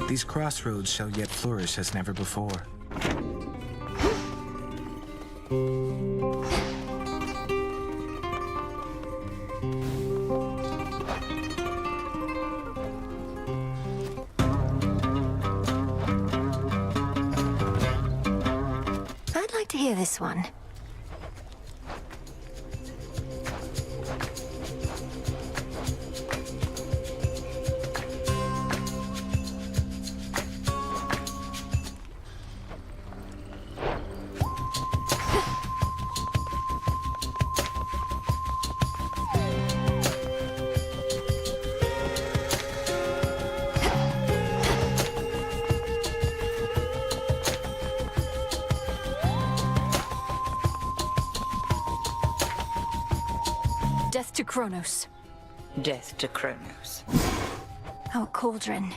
These crossroads shall yet flourish as never before. I'd like to hear this one. Death to Kronos. Death to Kronos. Our cauldron.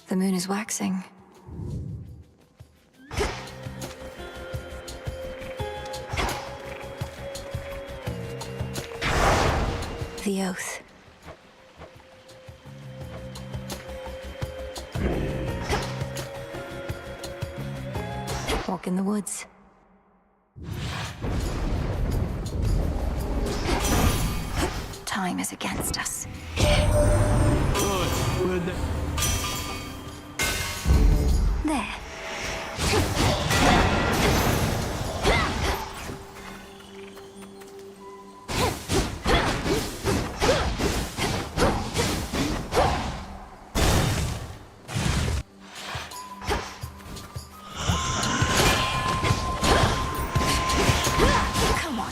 The moon is waxing. The oath. Walk in the woods. Time is against us. There. Come on.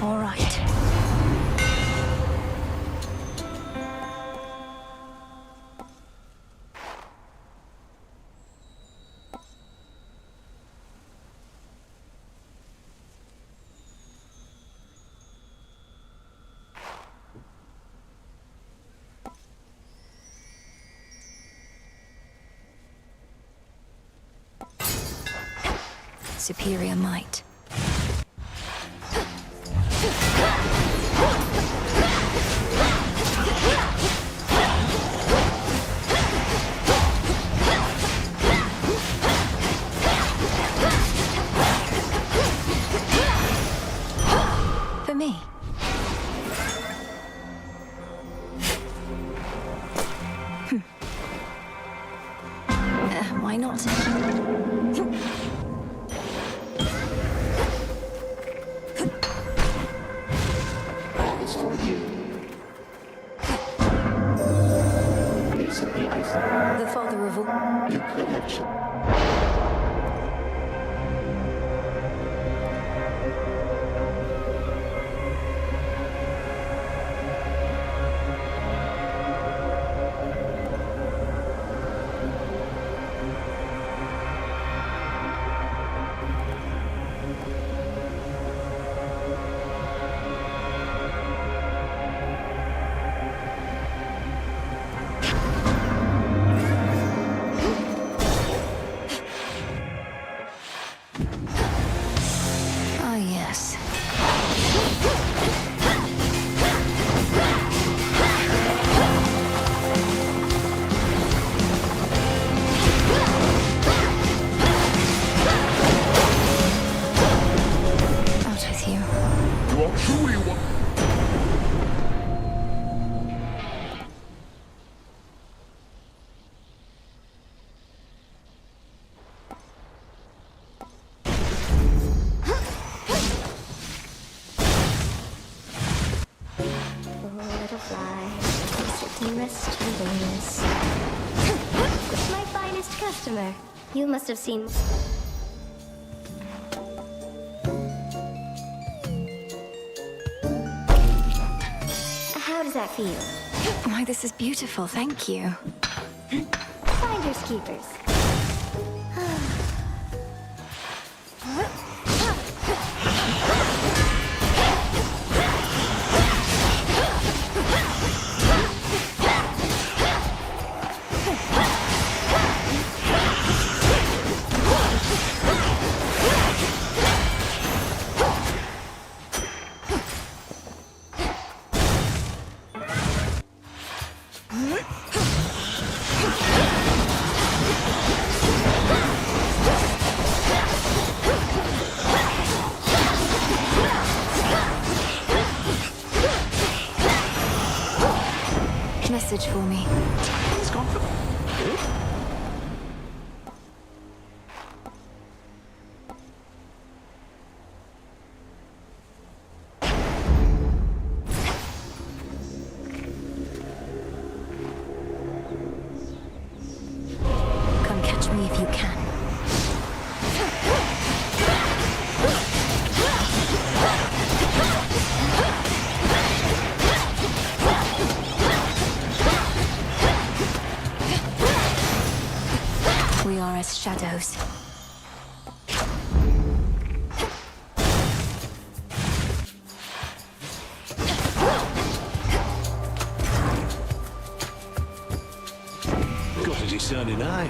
All right. Superior might. For me. Why not? It's for you. It's everything. The father of all. Your connection. You are truly one. Little fly, sit and rest your wings. My finest customer. You must have seen. How does that feel? Why, this is beautiful, thank you. Finders keepers. Message for me. He's gone for good. Come catch me if you can. We are as shadows. Got a discerning eye.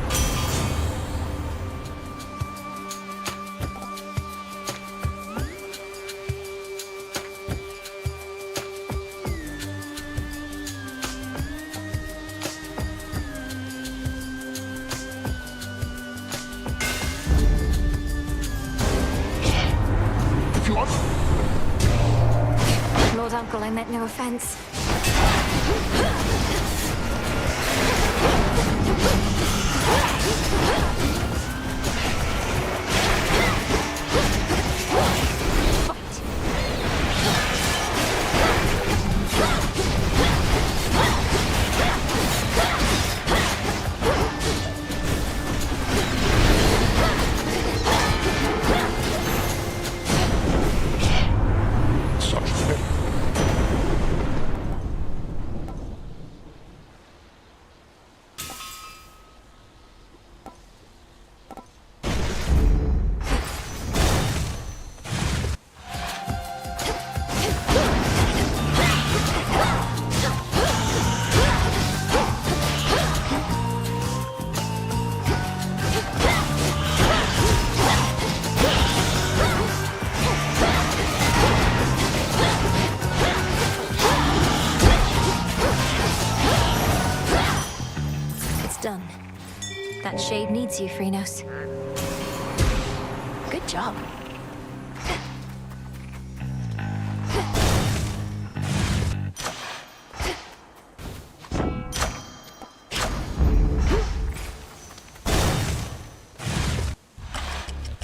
If you want. Lord Uncle, I meant no offense. Such thing. It's done. That shade needs you, Phrynos. Good job.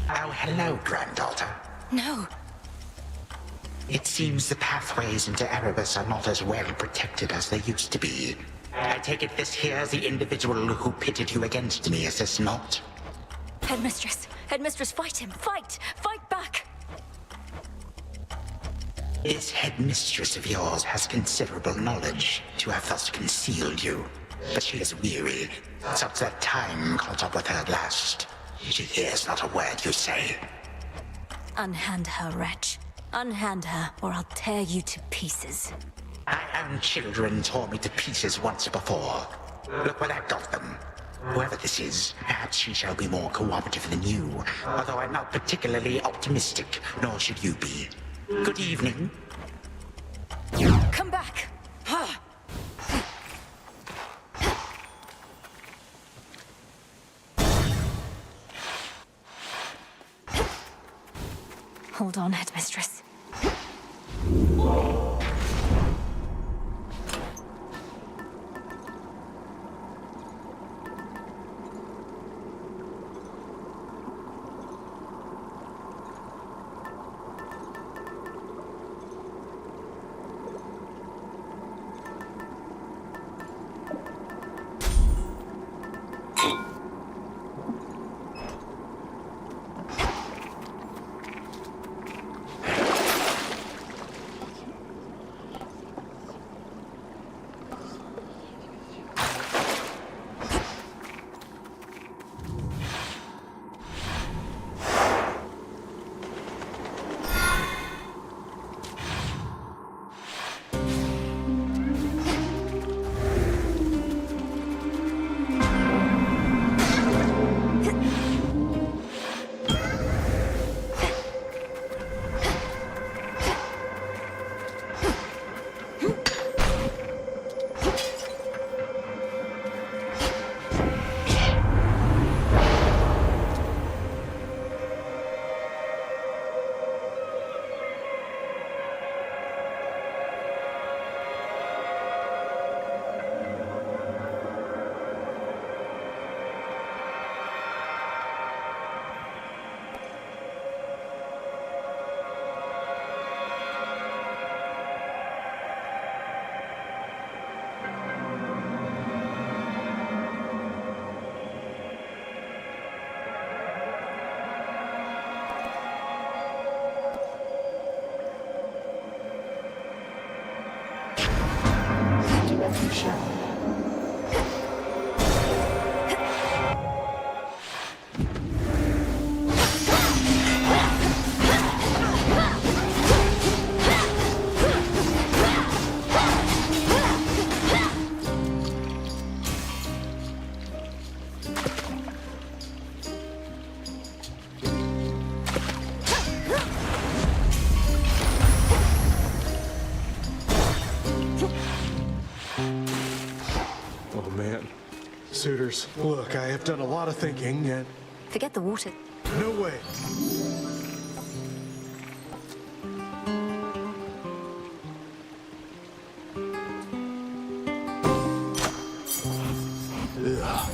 Oh, hello, granddaughter. No. It seems the pathways into Erebus are not as well protected as they used to be. I take it this here's the individual who pitted you against me, is this not? Headmistress! Headmistress, fight him! Fight! Fight back! This headmistress of yours has considerable knowledge to have thus concealed you. But she is weary, such that time caught up with her at last. She hears not a word you say. Unhand her, wretch. Unhand her, or I'll tear you to pieces. My own children tore me to pieces once before. Look where that got them. Whoever this is, perhaps she shall be more cooperative than you, although I'm not particularly optimistic, nor should you be. Good evening. Come back! Hold on, Headmistress. You shall. Oh man. Suitors, look, I have done a lot of thinking and Forget the water. no way. Ugh.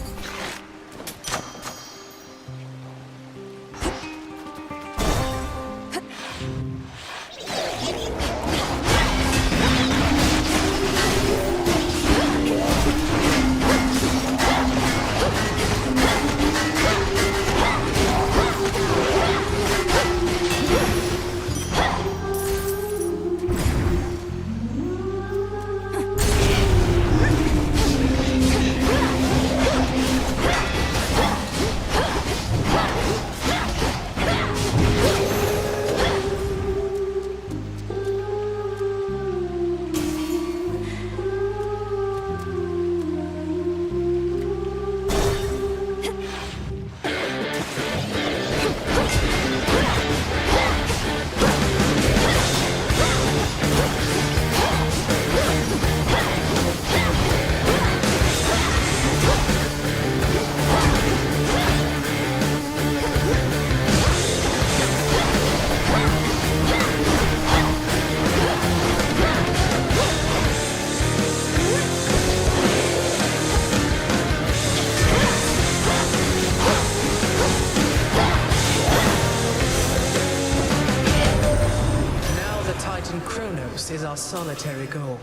Now the Titan Kronos is our solitary goal.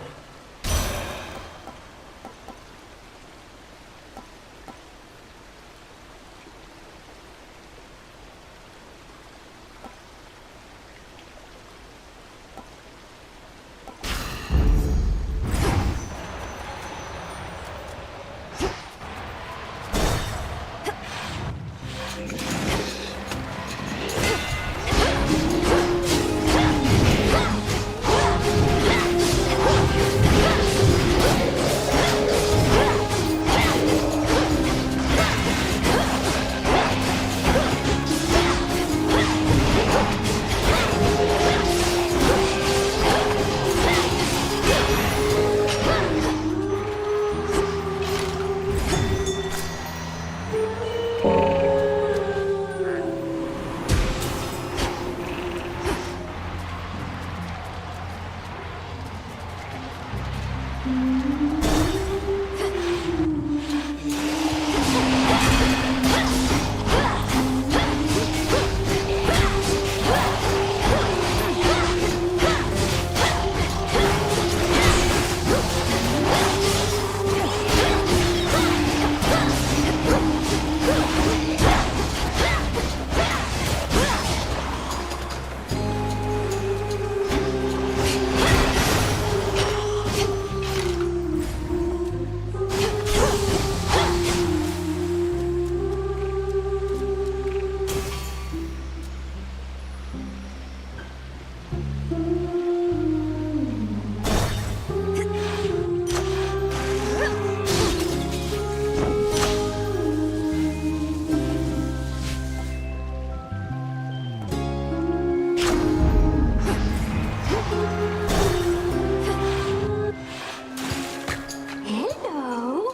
Hello.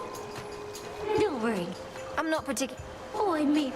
Don't worry, I'm not particular. Oh, I mean.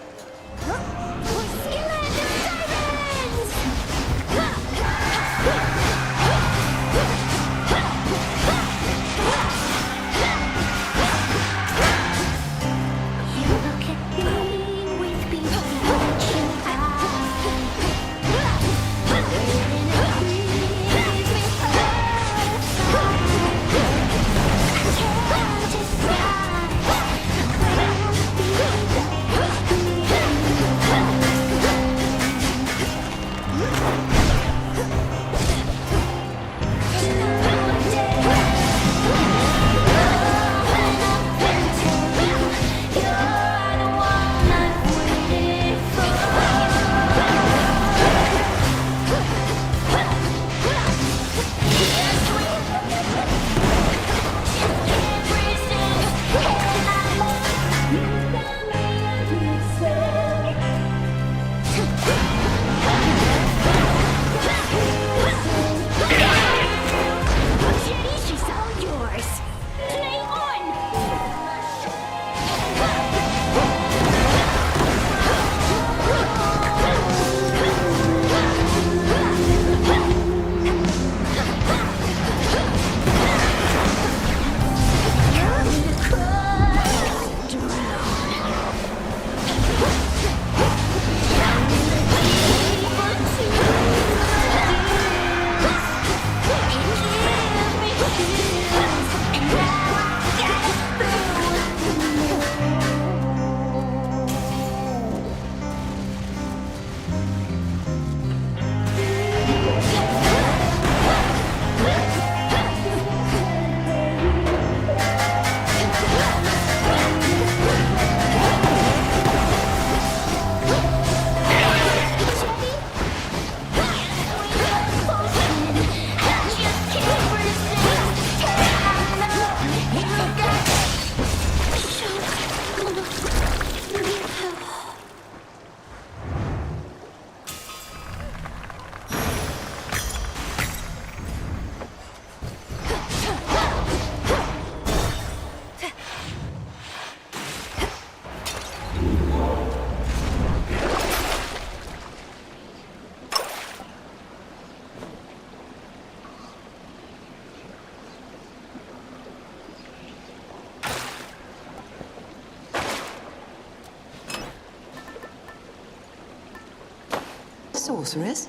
sorceress?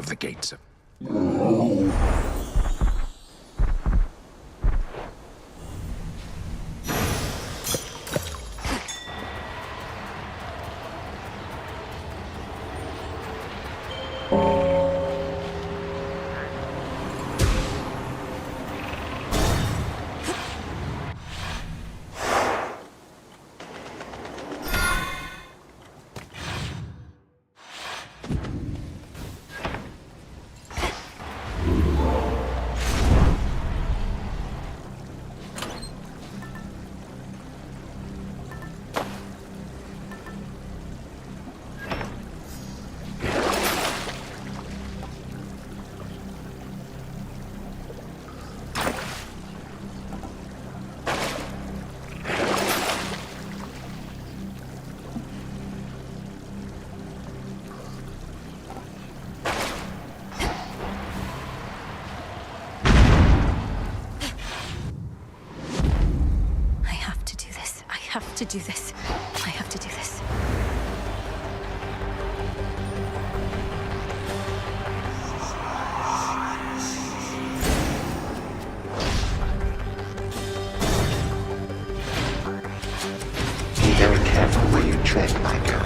of the gates of... I have to do this. I have to do this. Be very careful where you tread, my girl.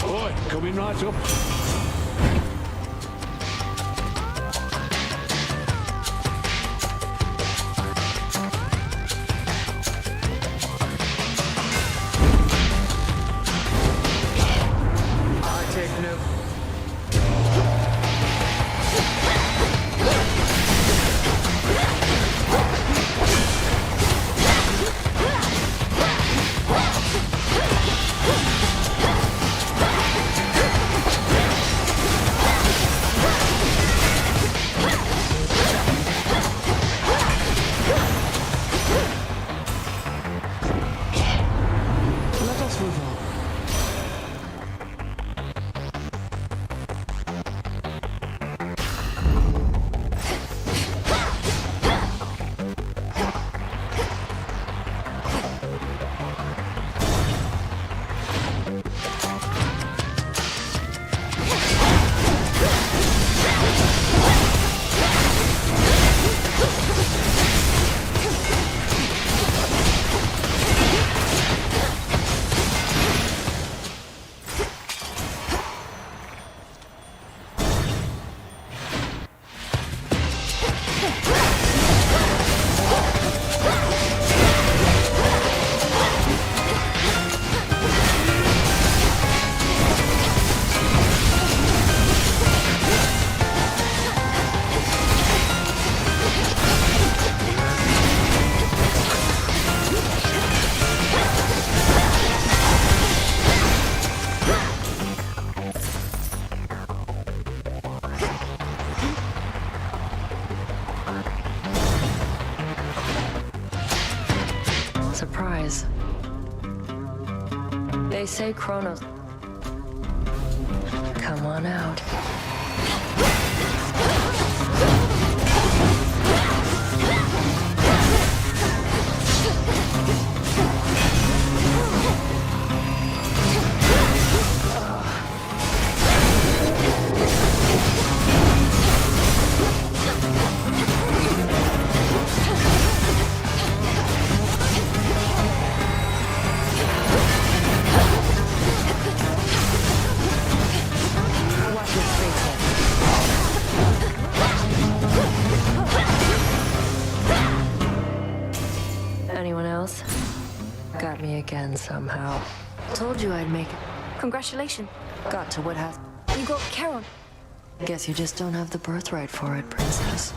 Oi, coming right up. I take no... Let us move on. Surprise. They say Kronos... Come on out. Watch your face. Anyone else? Got me again somehow. Told you I'd make it. Congratulations. Got to what has... You got Charon. Guess you just don't have the birthright for it, princess.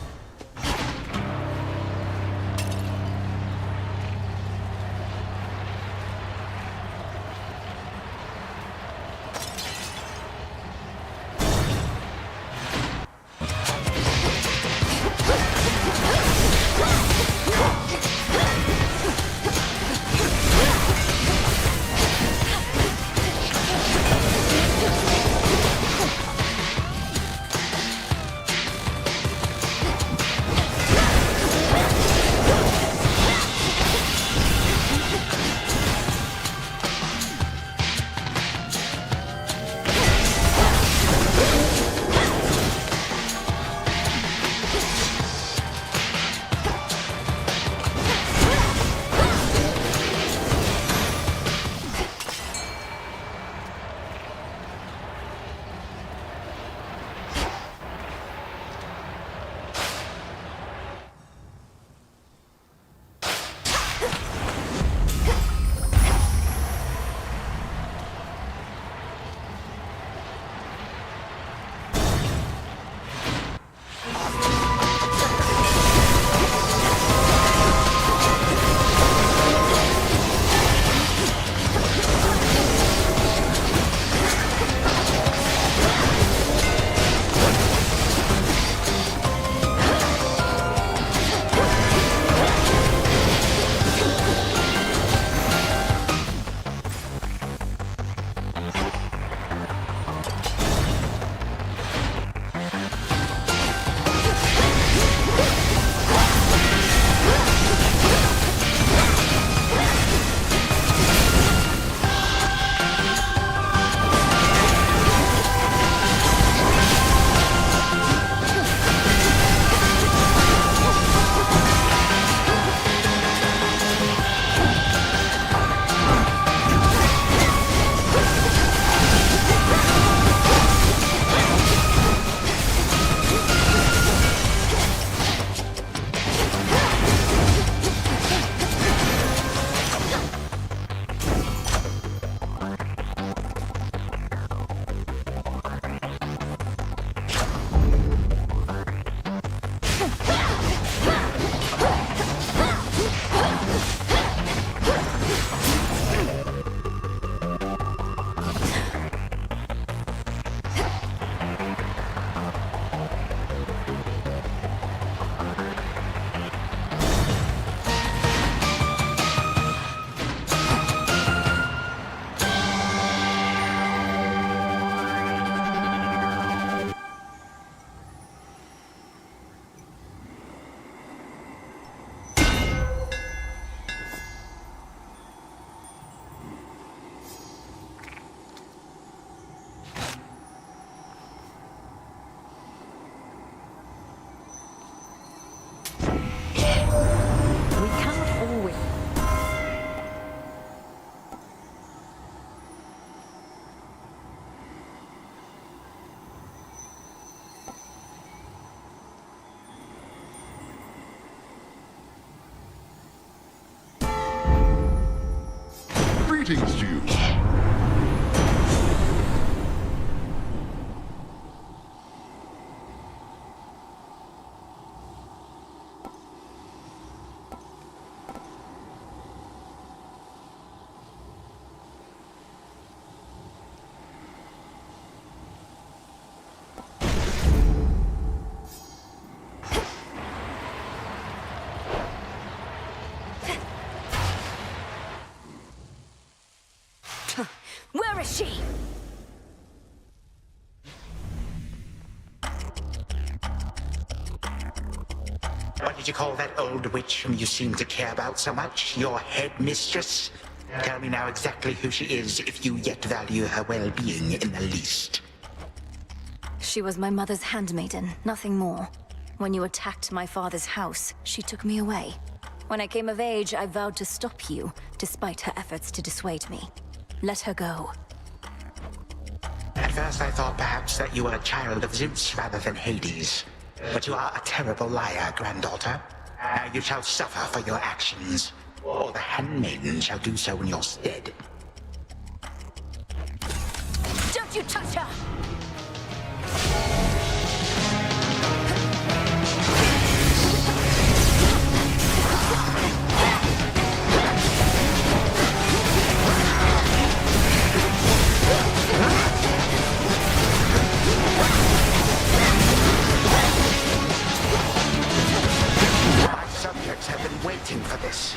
Greetings to you. Where is she? What did you call that old witch whom you seem to care about so much? Your headmistress? Tell me now exactly who she is, if you yet value her well-being in the least. She was my mother's handmaiden, nothing more. When you attacked my father's house, she took me away. When I came of age, I vowed to stop you, despite her efforts to dissuade me. Let her go. At first I thought perhaps that you were a child of Zeus rather than Hades. But you are a terrible liar, granddaughter. Now you shall suffer for your actions, or the handmaiden shall do so in your stead. Don't you touch her! My subjects have been waiting for this.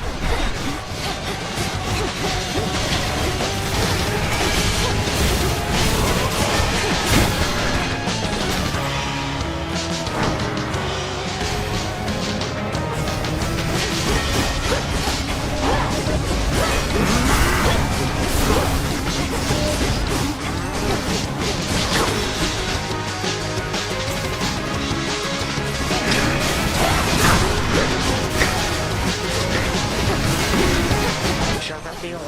Shall that be all?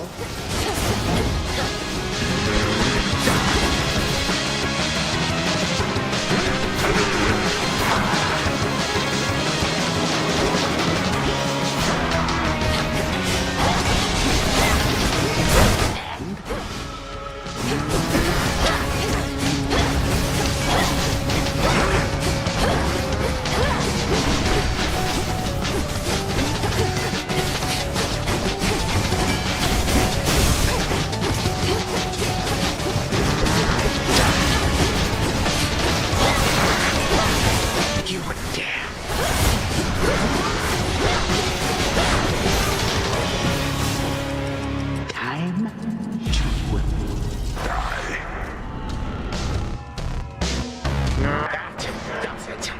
You would dare. Time to die. That does it.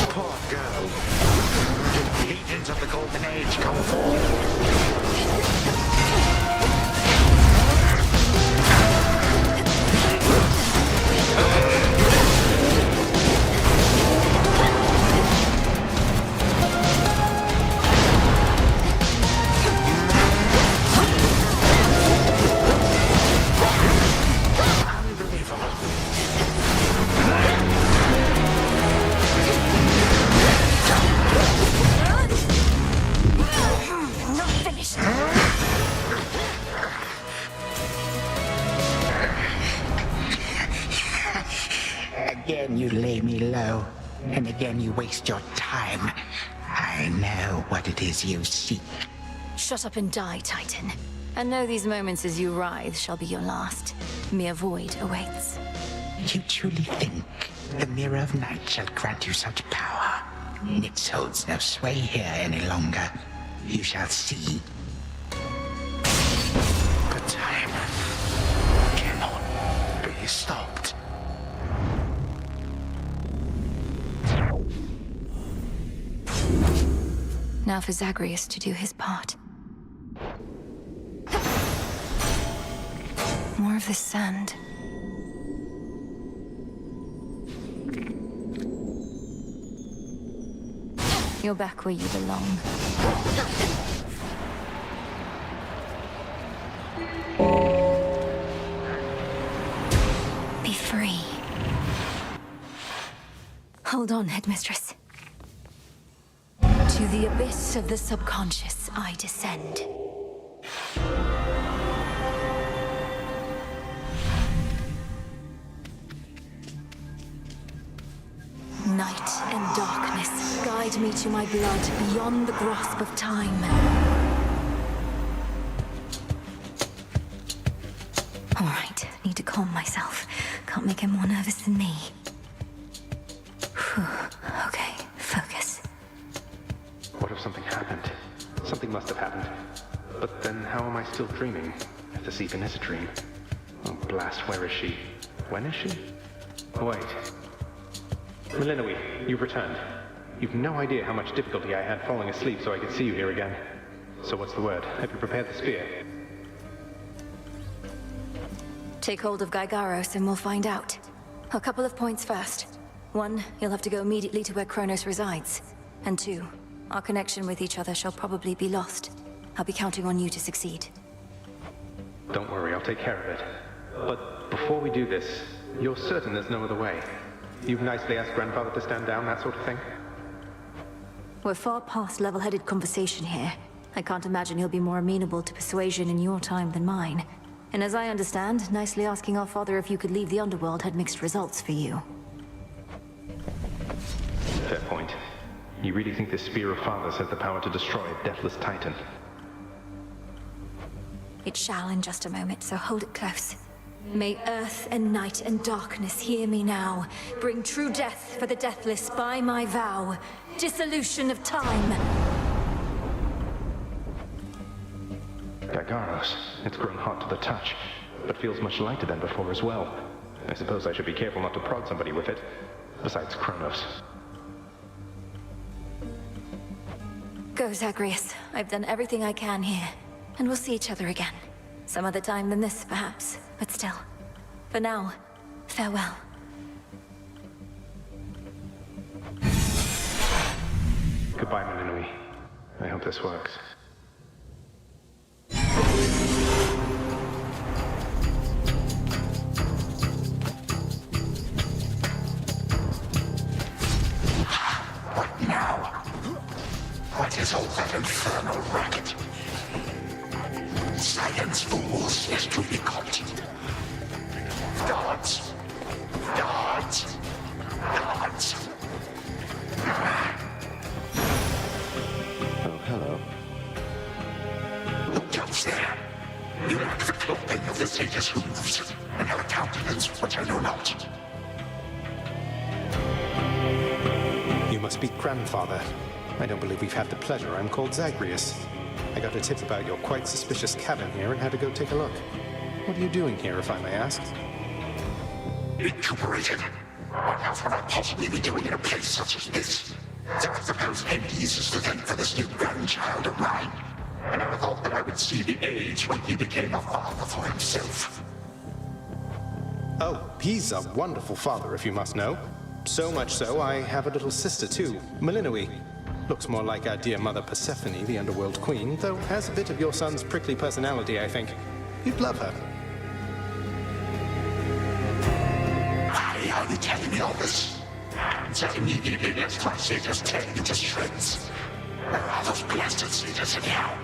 Poor girl. Legions of the Golden Age come forth. Unbelievable. Not finished. Again you lay me low, and again you waste your time. I know what it is you seek. Shut up and die, Titan. And know these moments as you writhe shall be your last. Mere void awaits. You truly think the Mirror of Night shall grant you such power? It holds no sway here any longer. You shall see. But time cannot be stopped. Now for Zagreus to do his part. More of this sand. You're back where you belong. Hold on, Headmistress. To the abyss of the subconscious, I descend. Night and darkness guide me to my blood beyond the grasp of time. All right, need to calm myself. Can't make him more nervous than me. Whew. Okay, focus. What if something happened? Something must have happened. But then how am I still dreaming? If this even is a dream. Oh, blast, where is she? When is she? Wait. Melinoe, you've returned. You've no idea how much difficulty I had falling asleep so I could see you here again. So what's the word? Have you prepared the spear? Take hold of Gygaros and we'll find out. A couple of points first. 1, you'll have to go immediately to where Kronos resides. And 2, our connection with each other shall probably be lost. I'll be counting on you to succeed. Don't worry, I'll take care of it. But before we do this, you're certain there's no other way? You've nicely asked Grandfather to stand down, that sort of thing? We're far past level-headed conversation here. I can't imagine he'll be more amenable to persuasion in your time than mine. And as I understand, nicely asking our father if you could leave the underworld had mixed results for you. Fair point. You really think this Spear of Fathers has the power to destroy a deathless titan? It shall in just a moment, so hold it close. May earth and night and darkness hear me now. Bring true death for the deathless by my vow. Dissolution of time. Gygaros. It's grown hot to the touch, but feels much lighter than before as well. I suppose I should be careful not to prod somebody with it. Besides Kronos. Go, Zagreus. I've done everything I can here. And we'll see each other again. Some other time than this, perhaps. But still. For now, farewell. Goodbye, Melinoe. I hope this works. What now? What is all that infernal racket? Silence, fools, lest you be caught. Guards! Guards! Guards! Oh, hello. Who comes there? You lack the clothing of the sage's hooves, and have a countenance which I know not. You must be Grandfather. I don't believe we've had the pleasure. I'm called Zagreus. I got a tip about your quite suspicious cabin here and had to go take a look. What are you doing here, if I may ask? Recuperated. What else would I possibly be doing in a place such as this? So I suppose Hades is to thank for this new grandchild of mine. I never thought that I would see the age when he became a father for himself. Oh, he's a wonderful father, if you must know. So much so, I have a little sister too, Melinoe. Looks more like our dear mother Persephone, the underworld queen, though has a bit of your son's prickly personality, I think. You'd love her. Why are you telling me all this? So immediately lets my satyrs tear you to shreds. Where are those blasted satyrs anyhow?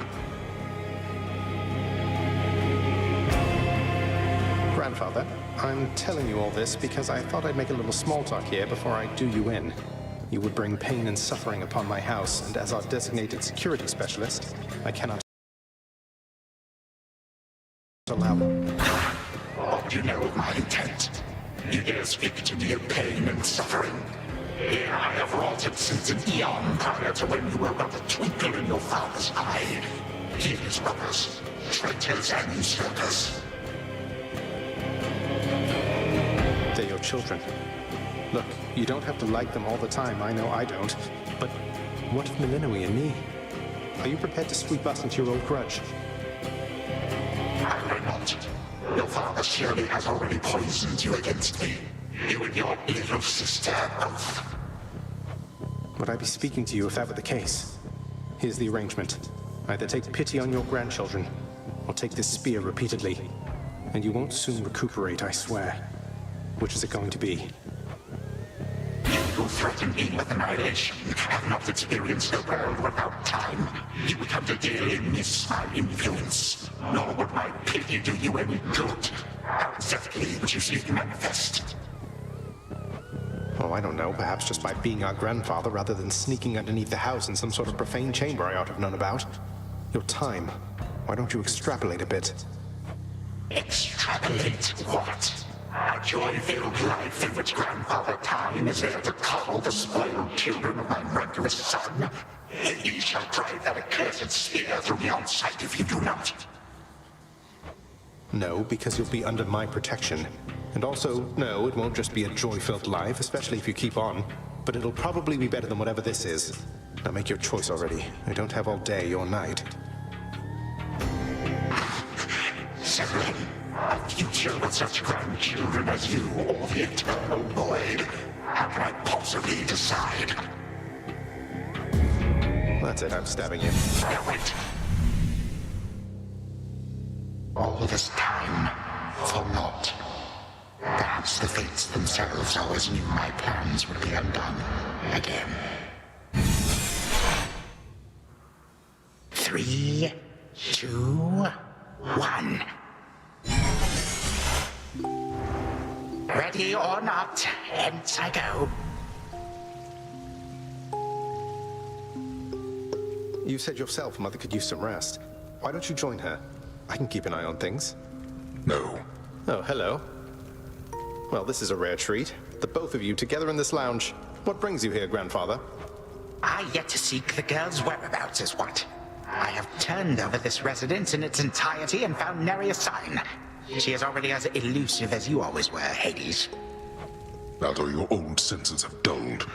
Grandfather, I'm telling you all this because I thought I'd make a little small talk here before I do you in. You would bring pain and suffering upon my house, and as our designated security specialist, I cannot allow it. What do you know of my intent? You dare speak to me of pain and suffering? Here I have wrought it since an eon prior to when you were but a twinkle in your father's eye. His brothers, traitors and usurpers. They're your children. Look, you don't have to like them all the time, I know I don't. But what of Melinoe and me? Are you prepared to sweep us into your old grudge? I will not. Your father surely has already poisoned you against me. You and your little sister both. Would I be speaking to you if that were the case? Here's the arrangement. Either take pity on your grandchildren, or take this spear repeatedly. And you won't soon recuperate, I swear. Which is it going to be? You who threaten me with annihilation have not experienced a world without time. You would come to dearly miss my influence. Nor would my pity do you any good. How exactly would you see it manifest? Oh, I don't know. Perhaps just by being our grandfather rather than sneaking underneath the house in some sort of profane chamber I ought to have known about. Your time. Why don't you extrapolate a bit? Extrapolate what? A joy-filled life in which Grandfather Time is there to coddle the spoiled children of my murderous son? He shall drive that accursed spear through me on sight if you do not. No, because you'll be under my protection. And also, no, it won't just be a joy-filled life, especially if you keep on. But it'll probably be better than whatever this is. Now make your choice already. I don't have all day or night. Severin, a future with such grandchildren as you, or the eternal void. How can I possibly decide? That's it, I'm stabbing you. Now wait. All this time, for naught. Perhaps the fates themselves always knew my plans would be undone again. 3, 2, 1. Ready or not, hence I go. You said yourself Mother could use some rest. Why don't you join her? I can keep an eye on things. No. Oh, hello. Well, this is a rare treat. The both of you together in this lounge. What brings you here, Grandfather? I yet to seek the girl's whereabouts is what. I have turned over this residence in its entirety and found nary a sign. She is already as elusive as you always were, Hades. That or your old senses have dulled.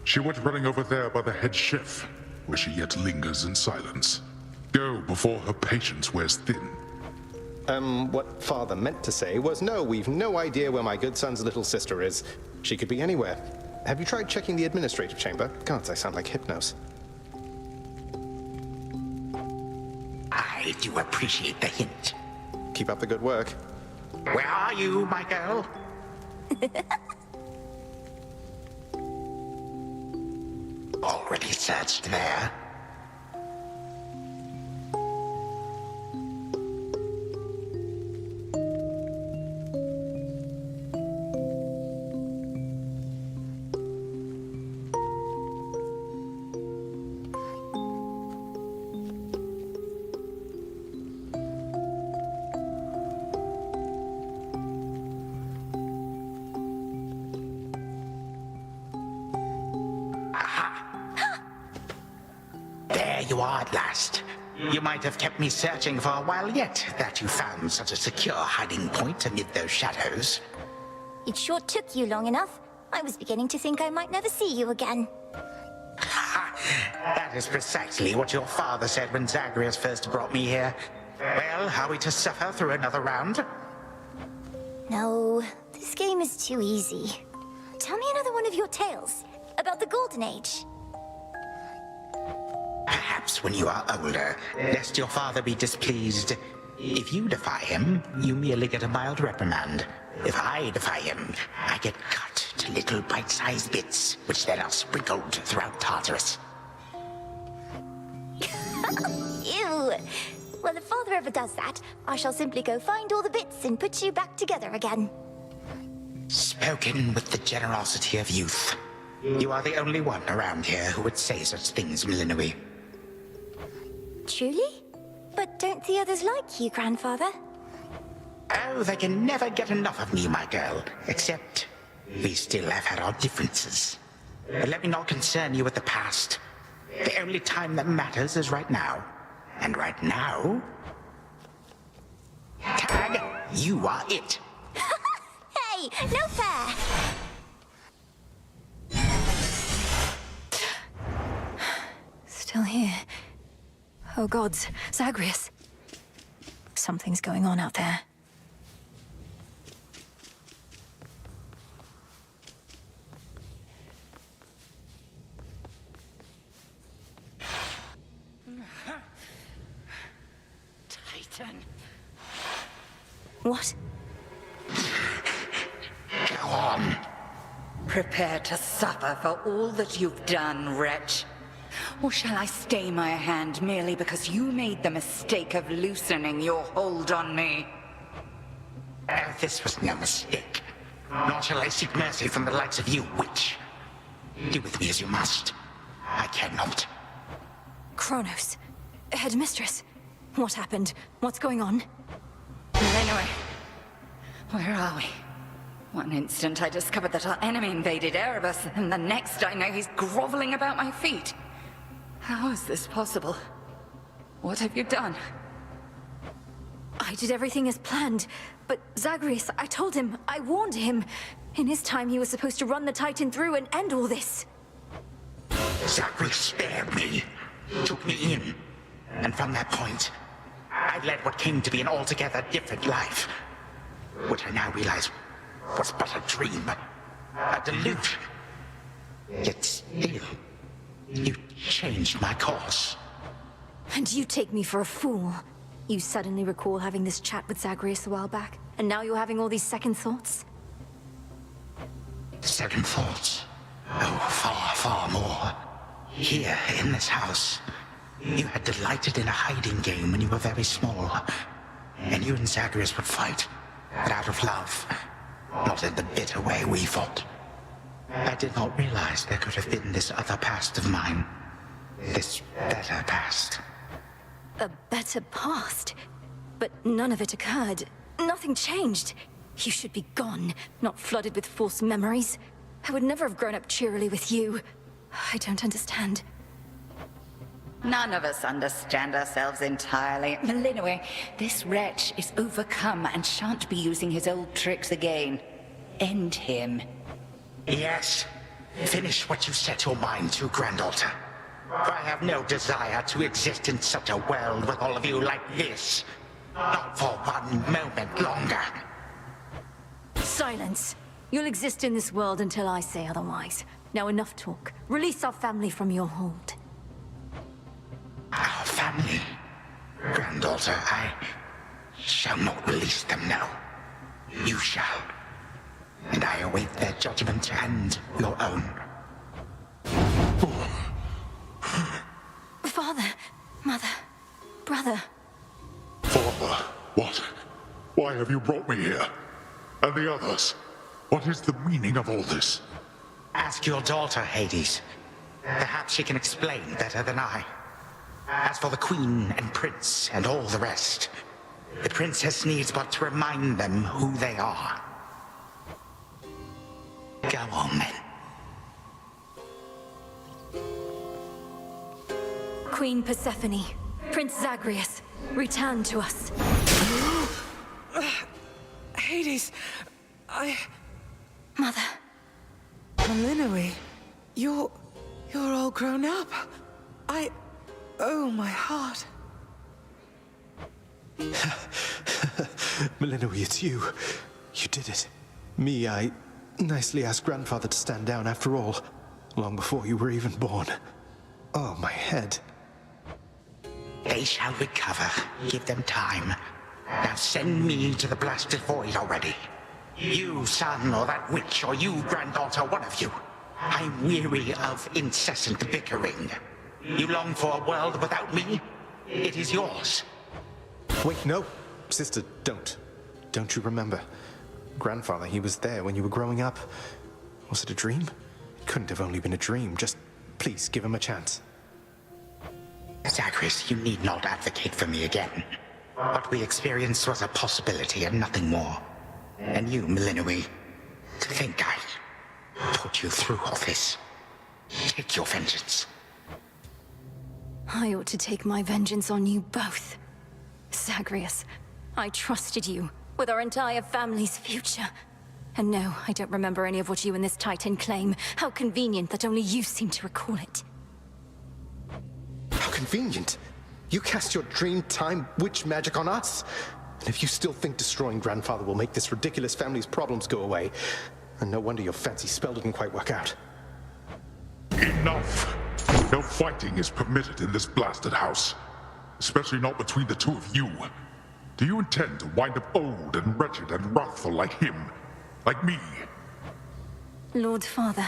She went running over there by the head chef, where she yet lingers in silence. Go before her patience wears thin. What Father meant to say was, no, we've no idea where my good son's little sister is. She could be anywhere. Have you tried checking the administrative chamber? Gods, I sound like Hypnos. I do appreciate the hint. Keep up the good work. Where are you, my girl? Already searched there. There you are at last. You might have kept me searching for a while yet, that you found such a secure hiding point amid those shadows. It sure took you long enough. I was beginning to think I might never see you again. That is precisely what your father said when Zagreus first brought me here. Well, are we to suffer through another round? No, this game is too easy. Tell me another one of your tales about the Golden Age. Perhaps when you are older, lest your father be displeased. If you defy him, you merely get a mild reprimand. If I defy him, I get cut to little bite-sized bits, which then are sprinkled throughout Tartarus. Ew! Well, if Father ever does that, I shall simply go find all the bits and put you back together again. Spoken with the generosity of youth. You are the only one around here who would say such things, Milinoe. Truly? But don't the others like you, Grandfather? Oh, they can never get enough of me, my girl. Except, we still have had our differences. But let me not concern you with the past. The only time that matters is right now. And right now... Tag, you are it. Hey, no fair! Still here. Oh gods, Zagreus. Something's going on out there. Titan. What? Go on. Prepare to suffer for all that you've done, wretch. Or shall I stay my hand merely because you made the mistake of loosening your hold on me? This was no mistake. Nor shall I seek mercy from the likes of you, witch. Do with me as you must. I cannot. Kronos. Headmistress. What happened? What's going on? Anyway, where are we? One instant I discovered that our enemy invaded Erebus, and the next I know he's groveling about my feet. How is this possible? What have you done? I did everything as planned, but Zagreus, I told him, I warned him. In his time, he was supposed to run the Titan through and end all this. Zagreus spared me, took me in, and from that point, I led what came to be an altogether different life, which I now realize was but a dream, a delusion. Yet still, you changed my course. And you take me for a fool. You suddenly recall having this chat with Zagreus a while back, and now you're having all these second thoughts? Second thoughts? Oh, far, far more. Here, in this house, you had delighted in a hiding game when you were very small. And you and Zagreus would fight, but out of love, not in the bitter way we fought. I did not realize there could have been this other past of mine. This better past. A better past? But none of it occurred. Nothing changed. You should be gone, not flooded with false memories. I would never have grown up cheerily with you. I don't understand. None of us understand ourselves entirely. Melinue, this wretch is overcome and shan't be using his old tricks again. End him. Yes. Finish what you set your mind to, Granddaughter. For I have no desire to exist in such a world with all of you like this. Not for one moment longer. Silence. You'll exist in this world until I say otherwise. Now enough talk. Release our family from your hold. Our family? Granddaughter, I shall not release them now. You shall. And I await their judgment and your own. Father, Mother, Brother. Father, what? Why have you brought me here? And the others? What is the meaning of all this? Ask your daughter, Hades. Perhaps she can explain better than I. As for the Queen and Prince and all the rest, the Princess needs but to remind them who they are. Go on, then. Queen Persephone, Prince Zagreus, return to us. Hades, Mother. Melinue, you're all grown up. Oh, my heart. Melinue, it's you. You did it. Me, I nicely asked Grandfather to stand down after all, long before you were even born. Oh, my head. They shall recover. Give them time. Now send me to the blasted void already. You, son, or that witch, or you, granddaughter, one of you. I'm weary of incessant bickering. You long for a world without me? It is yours. Wait, no. Sister, don't. Don't you remember? Grandfather, he was there when you were growing up. Was it a dream? It couldn't have only been a dream. Just please give him a chance. Zagreus, you need not advocate for me again. What we experienced was a possibility and nothing more. And you, Melinue, to think I put you through all this. Take your vengeance. I ought to take my vengeance on you both. Zagreus, I trusted you with our entire family's future. And no, I don't remember any of what you and this Titan claim. How convenient that only you seem to recall it. How convenient. You cast your dream time witch magic on us. And if you still think destroying Grandfather will make this ridiculous family's problems go away, then no wonder your fancy spell didn't quite work out. Enough! No fighting is permitted in this blasted house. Especially not between the two of you. Do you intend to wind up old and wretched and wrathful like him? Like me? Lord Father,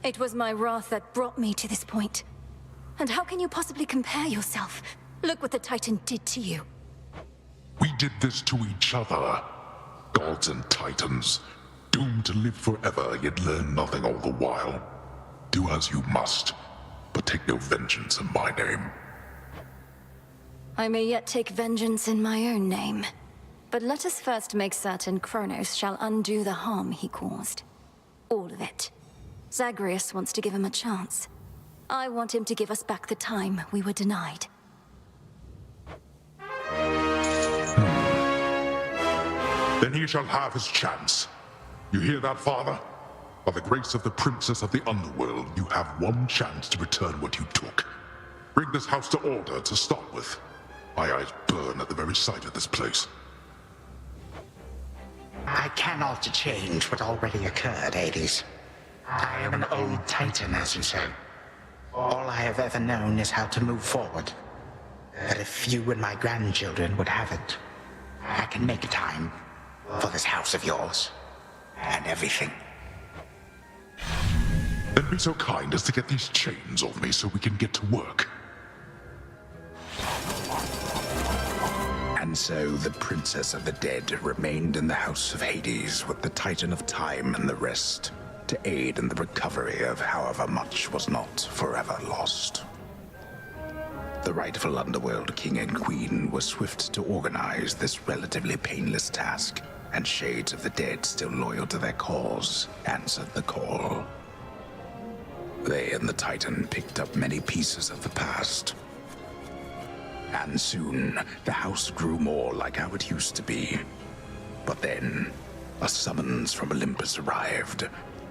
it was my wrath that brought me to this point. And how can you possibly compare yourself? Look what the Titan did to you. We did this to each other. Gods and Titans, doomed to live forever, yet learn nothing all the while. Do as you must, but take no vengeance in my name. I may yet take vengeance in my own name. But let us first make certain Kronos shall undo the harm he caused. All of it. Zagreus wants to give him a chance. I want him to give us back the time we were denied. Then he shall have his chance. You hear that, Father? By the grace of the Princess of the Underworld, you have one chance to return what you took. Bring this house to order to start with. My eyes burn at the very sight of this place. I cannot change what already occurred, Hades. I am an old Titan, as you say. All I have ever known is how to move forward. But if you and my grandchildren would have it, I can make time for this house of yours and everything. Then be so kind as to get these chains off me so we can get to work. And so the Princess of the Dead remained in the House of Hades with the Titan of Time and the rest, to aid in the recovery of however much was not forever lost. The rightful Underworld King and Queen were swift to organize this relatively painless task, and Shades of the Dead, still loyal to their cause, answered the call. They and the Titan picked up many pieces of the past. And soon, the house grew more like how it used to be. But then, a summons from Olympus arrived,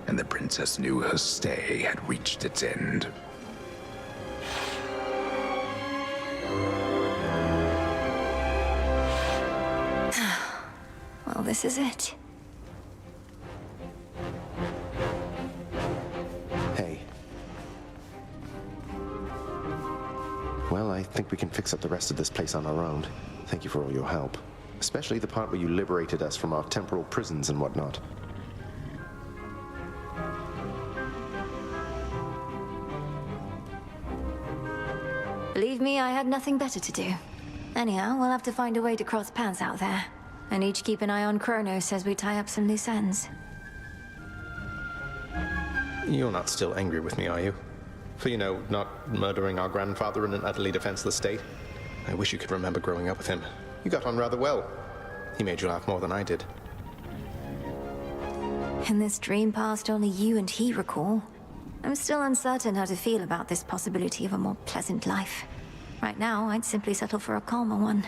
and the princess knew her stay had reached its end. Well, this is it. Hey. Well, I think we can fix up the rest of this place on our own. Thank you for all your help. Especially the part where you liberated us from our temporal prisons and whatnot. Believe me, I had nothing better to do. Anyhow, we'll have to find a way to cross paths out there. And each keep an eye on Kronos as we tie up some loose ends. You're not still angry with me, are you? For, not murdering our grandfather in an utterly defenseless state? I wish you could remember growing up with him. You got on rather well. He made you laugh more than I did. In this dream past only you and he recall, I'm still uncertain how to feel about this possibility of a more pleasant life. Right now, I'd simply settle for a calmer one.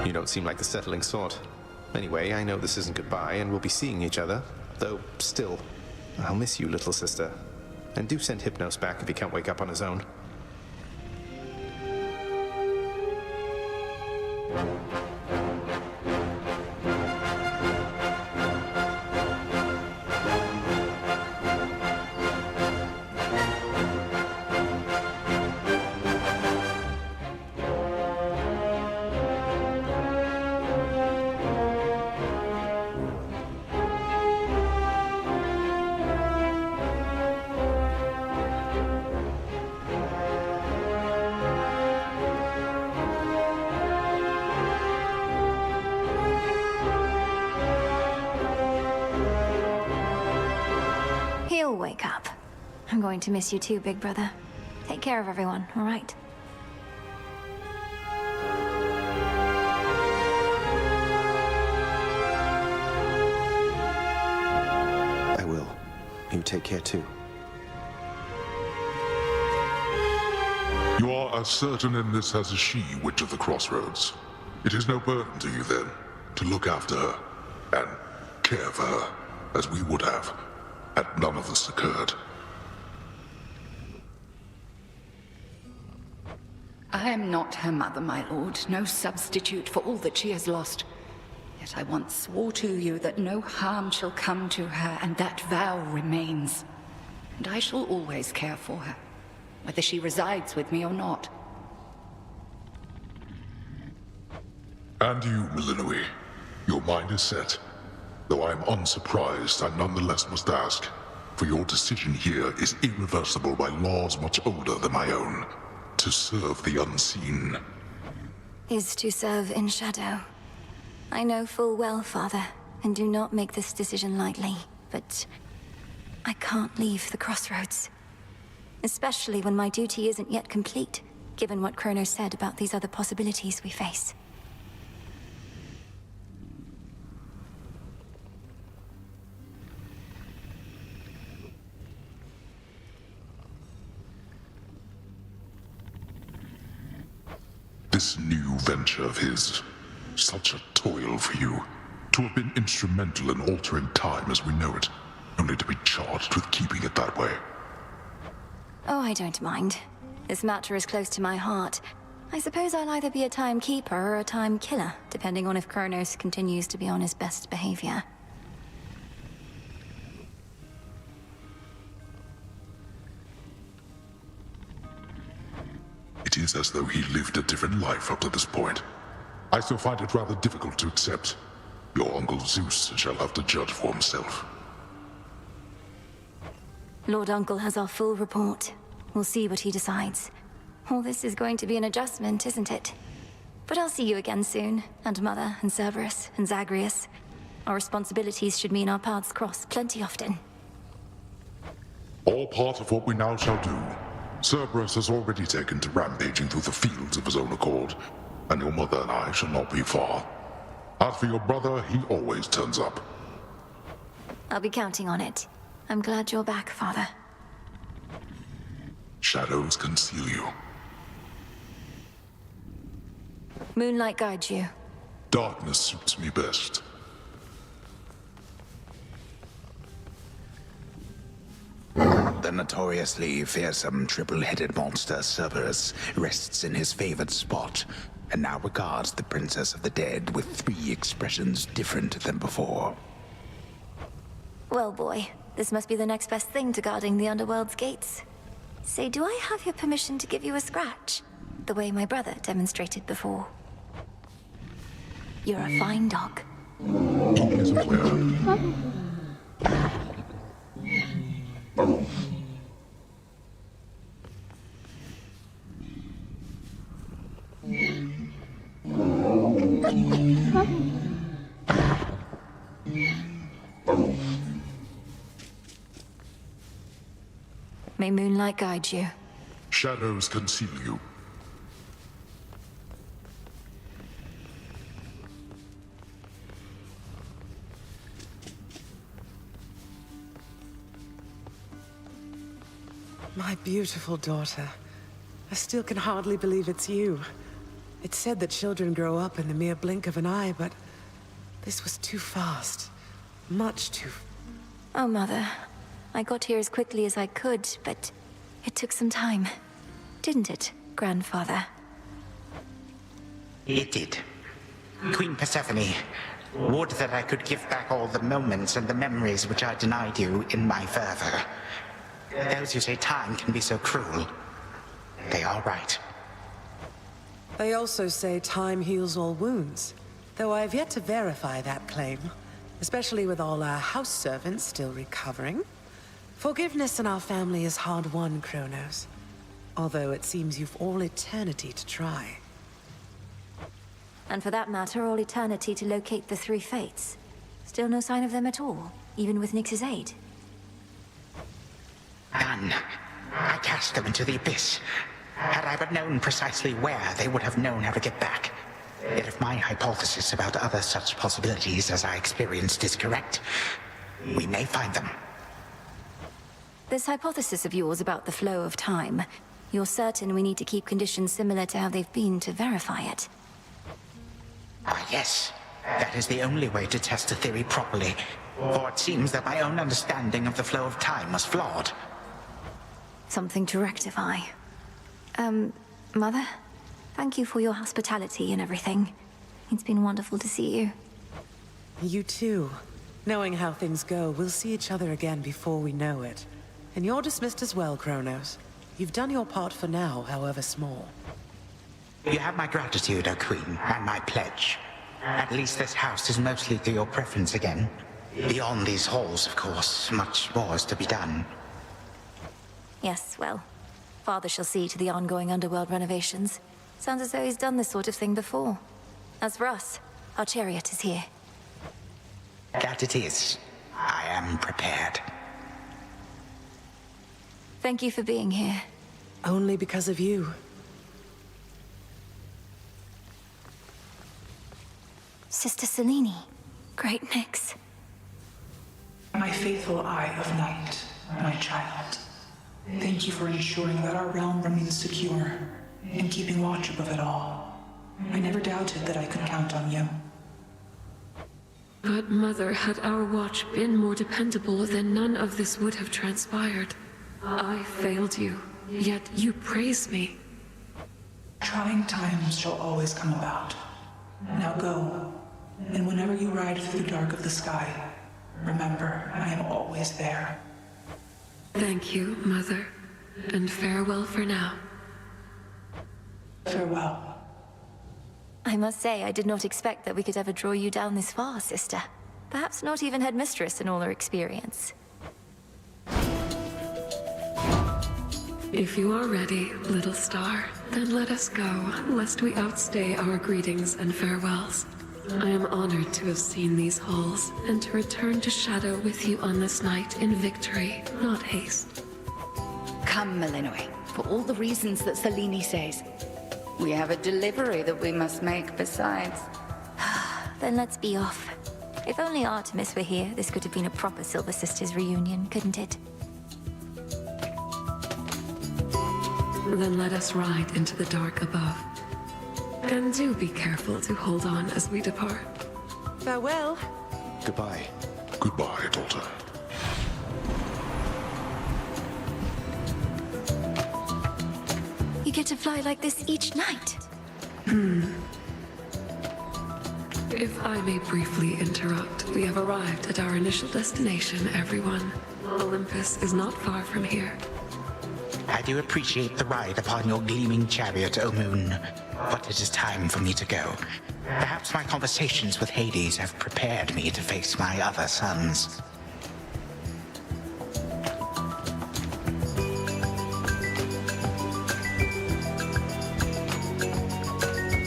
You don't seem like the settling sort. Anyway, I know this isn't goodbye, and we'll be seeing each other. Though, still, I'll miss you, little sister. And do send Hypnos back if he can't wake up on his own. going to miss you too, big brother. Take care of everyone, all right? I will. You take care too. You are as certain in this as is she, Witch of the Crossroads. It is no burden to you, then, to look after her and care for her, as we would have, had none of this occurred. I am not her mother, my lord, no substitute for all that she has lost. Yet I once swore to you that no harm shall come to her, and that vow remains. And I shall always care for her, whether she resides with me or not. And you, Milinoe, your mind is set. Though I am unsurprised, I nonetheless must ask, for your decision here is irreversible by laws much older than my own. To serve the unseen. Is to serve in shadow. I know full well, Father, and do not make this decision lightly, but I can't leave the Crossroads. Especially when my duty isn't yet complete, given what Kronos said about these other possibilities we face. This new venture of his, such a toil for you. To have been instrumental in altering time as we know it, only to be charged with keeping it that way. Oh, I don't mind. This matter is close to my heart. I suppose I'll either be a timekeeper or a time killer, depending on if Kronos continues to be on his best behavior. It is as though he lived a different life up to this point. I still find it rather difficult to accept. Your Uncle Zeus shall have to judge for himself. Lord Uncle has our full report. We'll see what he decides. All this is going to be an adjustment, isn't it? But I'll see you again soon, and Mother, and Cerberus, and Zagreus. Our responsibilities should mean our paths cross plenty often. All part of what we now shall do. Cerberus has already taken to rampaging through the fields of his own accord, and your mother and I shall not be far. As for your brother, he always turns up. I'll be counting on it. I'm glad you're back, Father. Shadows conceal you. Moonlight guides you. Darkness suits me best. The notoriously fearsome triple-headed monster Cerberus rests in his favored spot, and now regards the Princess of the Dead with 3 expressions different than before. Well, boy, this must be the next best thing to guarding the Underworld's gates. Say, do I have your permission to give you a scratch? The way my brother demonstrated before. You're a fine dog. He is aware. May moonlight guide you. Shadows conceal you. My beautiful daughter. I still can hardly believe it's you. It's said that children grow up in the mere blink of an eye, but this was too fast. Much too... Oh, Mother. I got here as quickly as I could, but it took some time. Didn't it, Grandfather? It did. Queen Persephone, would that I could give back all the moments and the memories which I denied you in my fervor. Those who say time can be so cruel, they are right. They also say time heals all wounds, though I have yet to verify that claim, especially with all our house servants still recovering. Forgiveness in our family is hard-won, Kronos, although it seems you've all eternity to try. And for that matter, all eternity to locate the 3 fates. Still no sign of them at all, even with Nyx's aid. None. I cast them into the abyss. Had I but known precisely where, they would have known how to get back. Yet if my hypothesis about other such possibilities as I experienced is correct, we may find them. This hypothesis of yours about the flow of time, you're certain we need to keep conditions similar to how they've been to verify it? Why, yes. That is the only way to test a theory properly. For it seems that my own understanding of the flow of time was flawed. Something to rectify. Mother? Thank you for your hospitality and everything. It's been wonderful to see you. You too. Knowing how things go, we'll see each other again before we know it. And you're dismissed as well, Kronos. You've done your part for now, however small. You have my gratitude, O Queen, and my pledge. At least this house is mostly to your preference again. Beyond these halls, of course, much more is to be done. Yes, well, Father shall see to the ongoing underworld renovations. Sounds as though he's done this sort of thing before. As for us, our chariot is here. That it is. I am prepared. Thank you for being here. Only because of you. Sister Selene. Great mix. My faithful Eye of Night, my child. Thank you for ensuring that our realm remains secure and keeping watch above it all. I never doubted that I could count on you. But Mother, had our watch been more dependable, then none of this would have transpired. I failed you, yet you praise me. Trying times shall always come about. Now go, and whenever you ride through the dark of the sky, remember, I am always there. Thank you, Mother, and farewell for now. Farewell. I must say, I did not expect that we could ever draw you down this far, sister. Perhaps not even Headmistress in all her experience. If you are ready, little star, then let us go, lest we outstay our greetings and farewells. I am honored to have seen these halls, and to return to Shadow with you on this night in victory, not haste. Come, Malinois, for all the reasons that Selene says. We have a delivery that we must make besides. Then let's be off. If only Artemis were here, this could have been a proper Silver Sisters reunion, couldn't it? Then let us ride into the dark above. And do be careful to hold on as we depart. Farewell. Goodbye. Goodbye, daughter. You get to fly like this each night. If I may briefly interrupt, we have arrived at our initial destination, everyone. Olympus is not far from here. I do appreciate the ride upon your gleaming chariot, O Moon. But it is time for me to go. Perhaps my conversations with Hades have prepared me to face my other sons.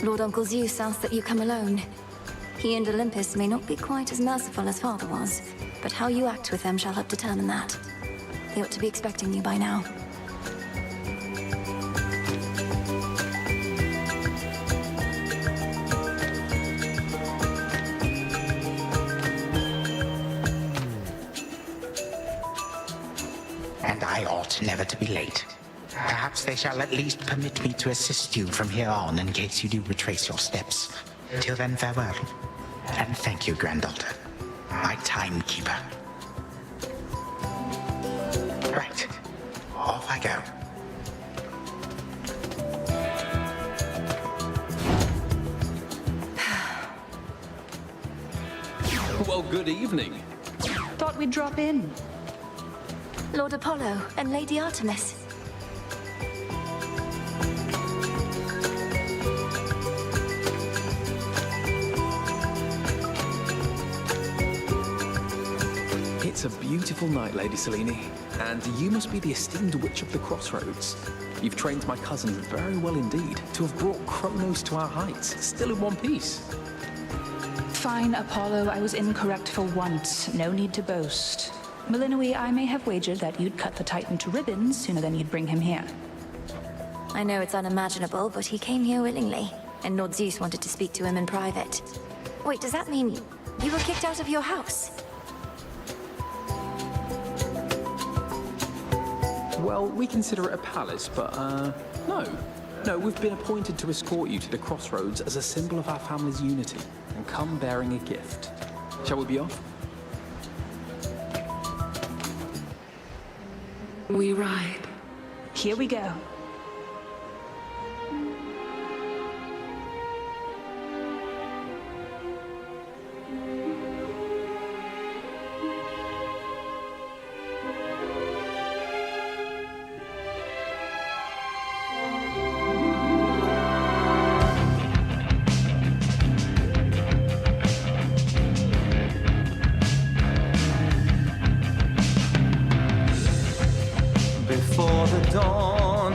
Lord Uncle Zeus asks that you come alone. He and Olympus may not be quite as merciful as Father was, but how you act with them shall help determine that. They ought to be expecting you by now. And I ought never to be late. Perhaps they shall at least permit me to assist you from here on in case you do retrace your steps. Till then, farewell. And thank you, granddaughter. My timekeeper. Right. Off I go. Well, good evening. Thought we'd drop in. Lord Apollo and Lady Artemis. It's a beautiful night, Lady Selene, and you must be the esteemed Witch of the Crossroads. You've trained my cousin very well indeed to have brought Kronos to our heights, still in one piece. Fine, Apollo. I was incorrect for once. No need to boast. Melinui, I may have wagered that you'd cut the Titan to ribbons sooner than you'd bring him here. I know it's unimaginable, but he came here willingly, and Lord Zeus wanted to speak to him in private. Wait, does that mean you were kicked out of your house? Well, we consider it a palace, but, no. No, we've been appointed to escort you to the crossroads as a symbol of our family's unity, and come bearing a gift. Shall we be off? We ride. Here we go. Before the dawn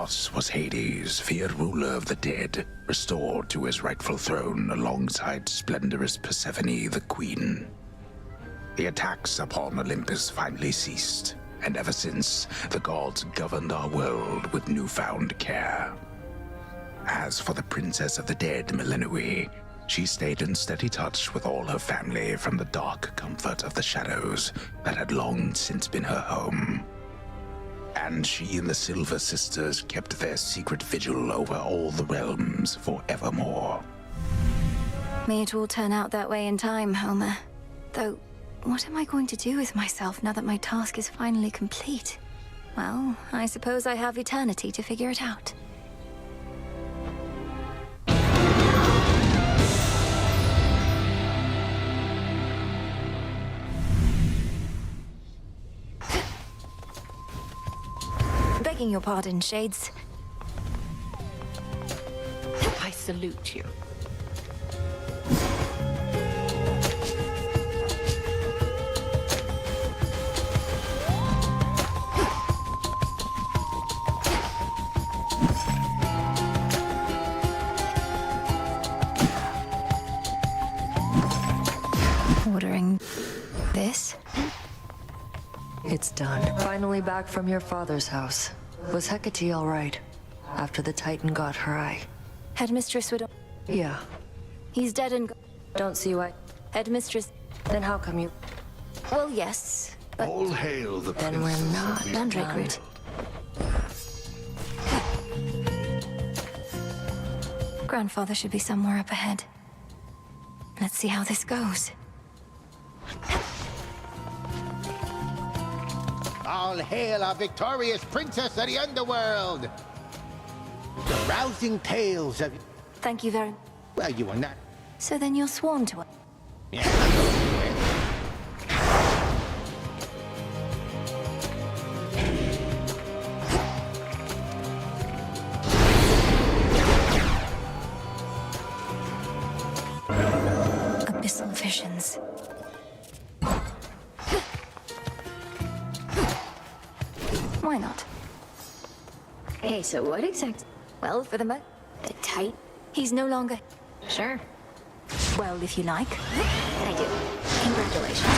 Thus was Hades, feared ruler of the dead, restored to his rightful throne alongside splendorous Persephone, the queen. The attacks upon Olympus finally ceased, and ever since, the gods governed our world with newfound care. As for the princess of the dead, Melinoi, she stayed in steady touch with all her family from the dark comfort of the shadows that had long since been her home. And she and the Silver Sisters kept their secret vigil over all the realms forevermore. May it all turn out that way in time, Homer. Though, what am I going to do with myself now that my task is finally complete? Well, I suppose I have eternity to figure it out. Begging your pardon, Shades. I salute you. Ordering this? It's done. Finally back from your father's house. Was Hecate all right? After the Titan got her eye? Headmistress would... Yeah. He's dead and... Don't see why. Headmistress... Then how come you... Well, yes, but... All hail the Then we're not Mandrake done. root. Grandfather should be somewhere up ahead. Let's see how this goes. All hail our victorious princess of the underworld! The rousing tales of... Thank you very... Well, you are not... So then you're sworn to it. Yeah. Abyssal visions. Why not? Hey, so what exactly? Well, for the the Titan. He's no longer... Sure. Well, if you like. I do. Congratulations.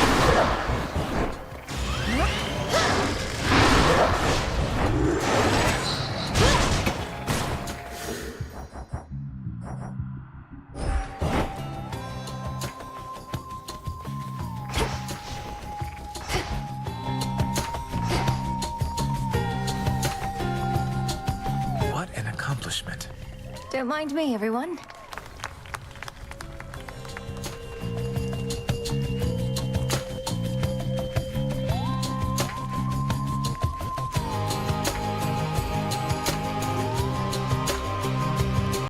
What an accomplishment. Don't mind me, everyone.